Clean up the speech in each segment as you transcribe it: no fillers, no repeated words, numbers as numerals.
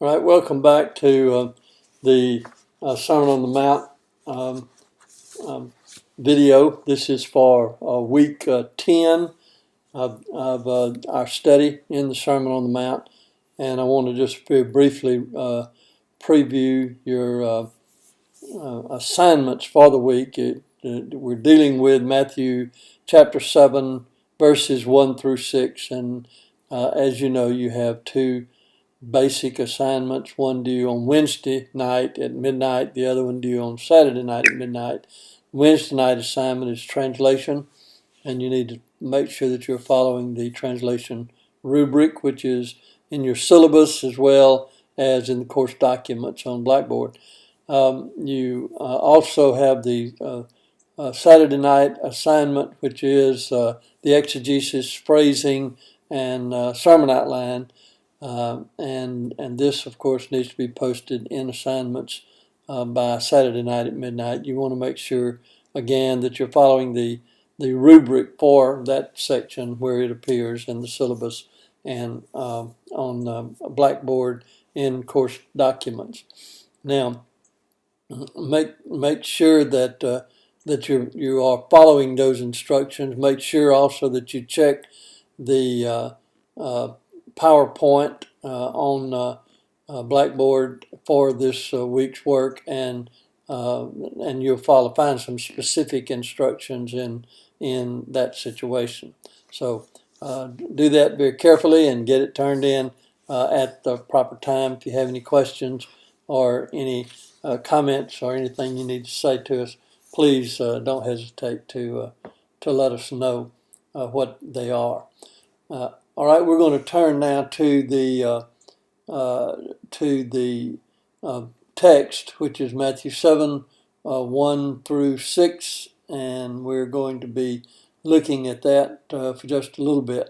All right, welcome back to the Sermon on the Mount video. This is for week 10 of our study in the Sermon on the Mount. And I want to just very briefly preview your assignments for the week. We're dealing with Matthew chapter 7, verses 1 through 6. And as you know, you have two basic assignments, one due on Wednesday night at midnight, the other one due on Saturday night at midnight. Wednesday night assignment is translation, and you need to make sure that you're following the translation rubric, which is in your syllabus as well as in the course documents on Blackboard. You also have the Saturday night assignment, which is the exegesis, phrasing, and sermon outline. And this, of course, needs to be posted in assignments by Saturday night at midnight. You want to make sure, again, that you're following the rubric for that section where it appears in the syllabus and on Blackboard in course documents. Now, make sure that that you are following those instructions. Make sure also that you check the PowerPoint on Blackboard for this week's work, and you'll find some specific instructions in that situation. So do that very carefully and get it turned in at the proper time. If you have any questions or any comments or anything you need to say to us, please don't hesitate to let us know what they are. All right, we're going to turn now to the text, which is Matthew 7, 1 through 6, and we're going to be looking at that for just a little bit.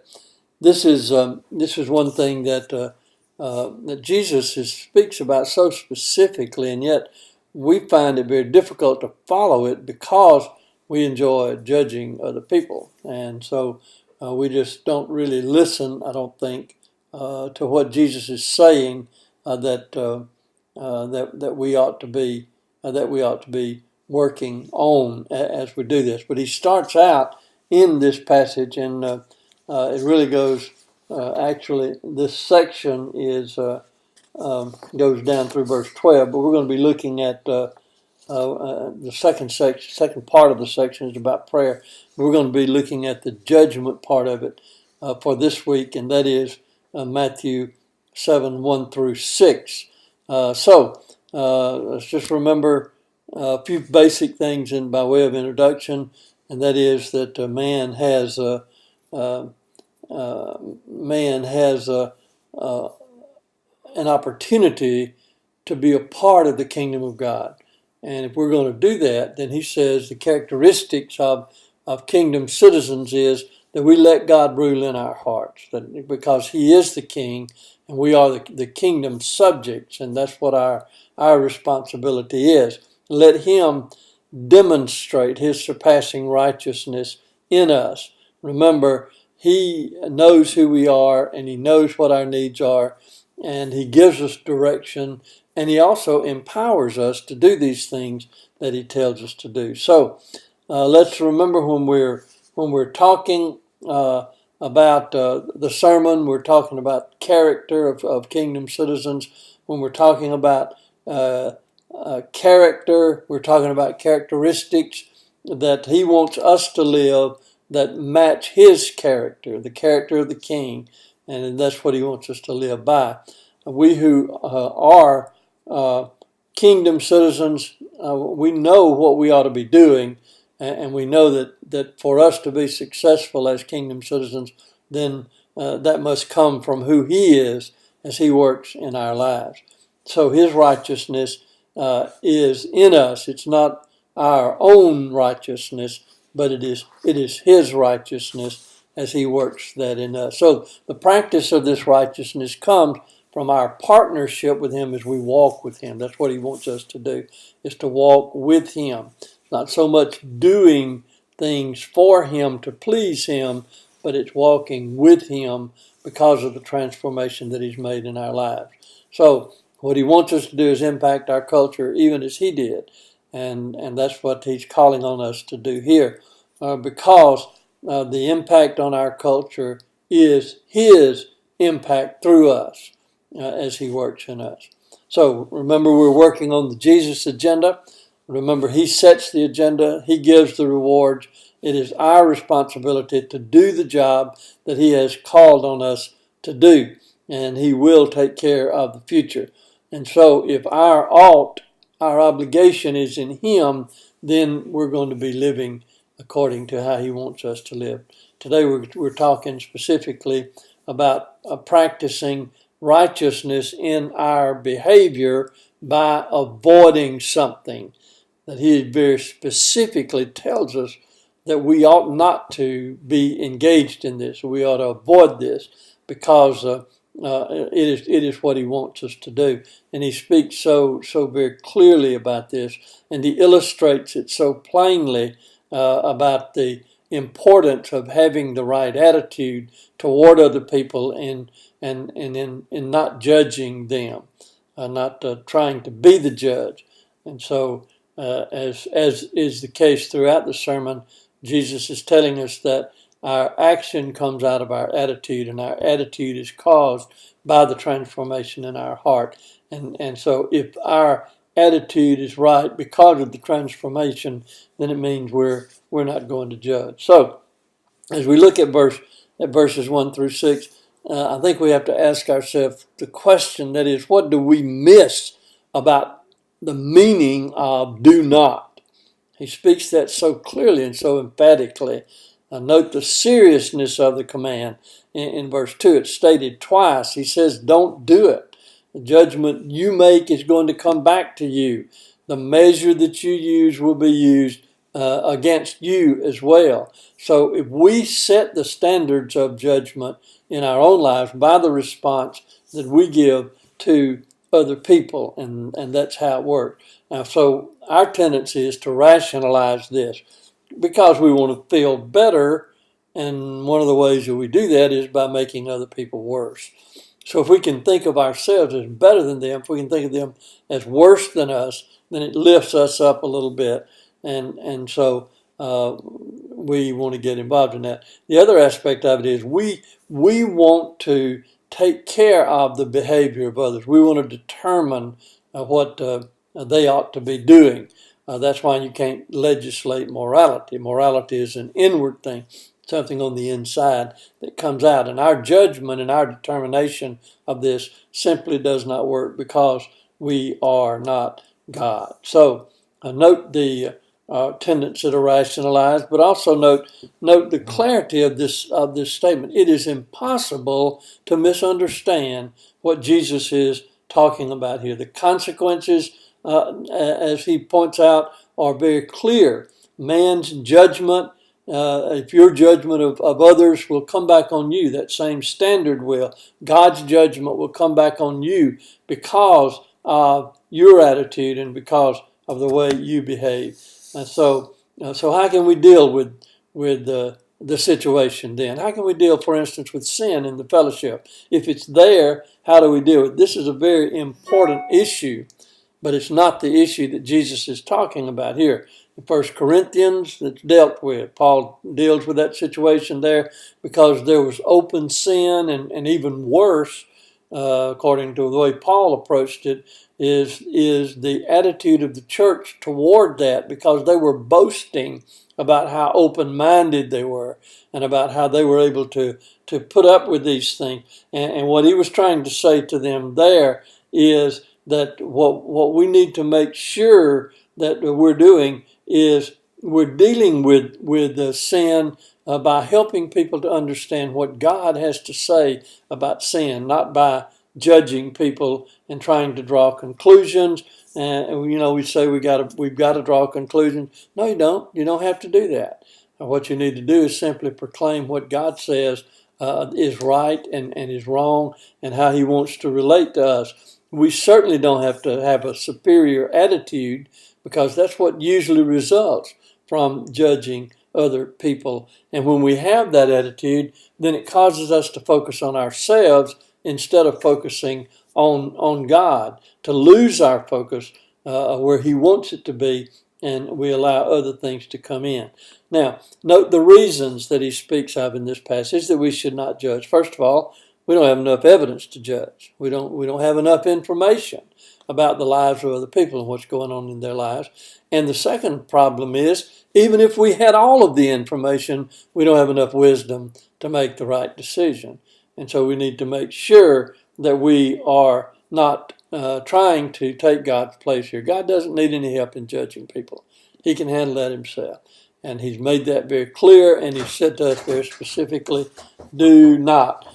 This is one thing that Jesus speaks about so specifically, and yet we find it very difficult to follow it because we enjoy judging other people, and so we just don't really listen, I don't think, to what Jesus is saying that we ought to be working on as we do this. But he starts out in this passage, and it really goes. Actually, this section is goes down through verse 12. But we're going to be looking at the second part of the section is about prayer. We're going to be looking at the judgment part of it for this week, and that is Matthew 7, 1 through 6. So let's just remember a few basic things by way of introduction, and that is that man has an opportunity to be a part of the kingdom of God. And if we're going to do that, then he says the characteristics of kingdom citizens is that we let God rule in our hearts, that because he is the king and we are the kingdom subjects, and that's what our responsibility is. Let him demonstrate his surpassing righteousness in us. Remember, he knows who we are and he knows what our needs are, and he gives us direction, and he also empowers us to do these things that he tells us to do. So let's remember when we're talking about the sermon, we're talking about character of kingdom citizens. When we're talking about character, we're talking about characteristics that he wants us to live that match his character, the character of the king, and that's what he wants us to live by. We who are kingdom citizens, we know what we ought to be doing, and we know that for us to be successful as kingdom citizens, then that must come from who he is as he works in our lives. So his righteousness is in us. It's not our own righteousness, but it is his righteousness as he works that in us. So the practice of this righteousness comes from our partnership with him as we walk with him. That's what he wants us to do, is to walk with him. Not so much doing things for him to please him, but it's walking with him because of the transformation that he's made in our lives. So what he wants us to do is impact our culture even as he did. And that's what he's calling on us to do here, because the impact on our culture is his impact through us as he works in us. So remember, we're working on the Jesus agenda. Remember, he sets the agenda. He gives the rewards. It is our responsibility to do the job that he has called on us to do, and he will take care of the future. And so if our obligation is in him, then we're going to be living according to how he wants us to live. Today we're talking specifically about practicing righteousness in our behavior by avoiding something that he very specifically tells us that we ought not to be engaged in this. We ought to avoid this because it is what he wants us to do. And he speaks so very clearly about this, and he illustrates it so plainly about the importance of having the right attitude toward other people and in not judging them, not trying to be the judge. And so, as is the case throughout the sermon, Jesus is telling us that our action comes out of our attitude, and our attitude is caused by the transformation in our heart. And so if our attitude is right because of the transformation, then it means we're not going to judge. So as we look at verses 1 through 6, I think we have to ask ourselves the question, that is, what do we miss about the meaning of do not? He speaks that so clearly and so emphatically. Note the seriousness of the command. In verse 2, it's stated twice. He says, don't do it. The judgment you make is going to come back to you. The measure that you use will be used against you as well. So if we set the standards of judgment in our own lives by the response that we give to other people, and that's how it works. Now, so our tendency is to rationalize this because we want to feel better, and one of the ways that we do that is by making other people worse. So if we can think of ourselves as better than them, if we can think of them as worse than us, then it lifts us up a little bit, and so we want to get involved in that. The other aspect of it is we want to take care of the behavior of others. We want to determine what they ought to be doing. That's why you can't legislate morality. Morality is an inward thing, something on the inside that comes out. And our judgment and our determination of this simply does not work because we are not God. So note the tendency to rationalize, but also note the clarity of this statement. It is impossible to misunderstand what Jesus is talking about here. The consequences, as he points out, are very clear. Man's judgment, if your judgment of others will come back on you, that same standard will. God's judgment will come back on you because of your attitude and because of the way you behave. And so how can we deal with the situation then? How can we deal, for instance, with sin in the fellowship? If it's there, how do we deal with it? This is a very important issue, but it's not the issue that Jesus is talking about here. In 1 Corinthians, that's dealt with. Paul deals with that situation there because there was open sin, and even worse, according to the way Paul approached it, is the attitude of the church toward that, because they were boasting about how open-minded they were and about how they were able to put up with these things. And what he was trying to say to them there is that what we need to make sure that we're doing is we're dealing with sin by helping people to understand what God has to say about sin, not by judging people and trying to draw conclusions. And we say we've got to draw conclusions. No, you don't. You don't have to do that. What you need to do is simply proclaim what God says is right and is wrong, and how he wants to relate to us. We certainly don't have to have a superior attitude, because that's what usually results from judging other people. And when we have that attitude, then it causes us to focus on ourselves instead of focusing on God, to lose our focus where He wants it to be, and we allow other things to come in. Now, note the reasons that he speaks of in this passage that we should not judge. First of all, we don't have enough evidence to judge. We don't have enough information about the lives of other people and what's going on in their lives. And the second problem is, even if we had all of the information, we don't have enough wisdom to make the right decision. And so we need to make sure that we are not trying to take God's place here. God doesn't need any help in judging people. He can handle that himself. And he's made that very clear, and he said to us very specifically, do not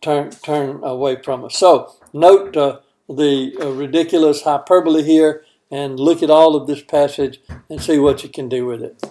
turn away from us. So note the ridiculous hyperbole here, and look at all of this passage and see what you can do with it.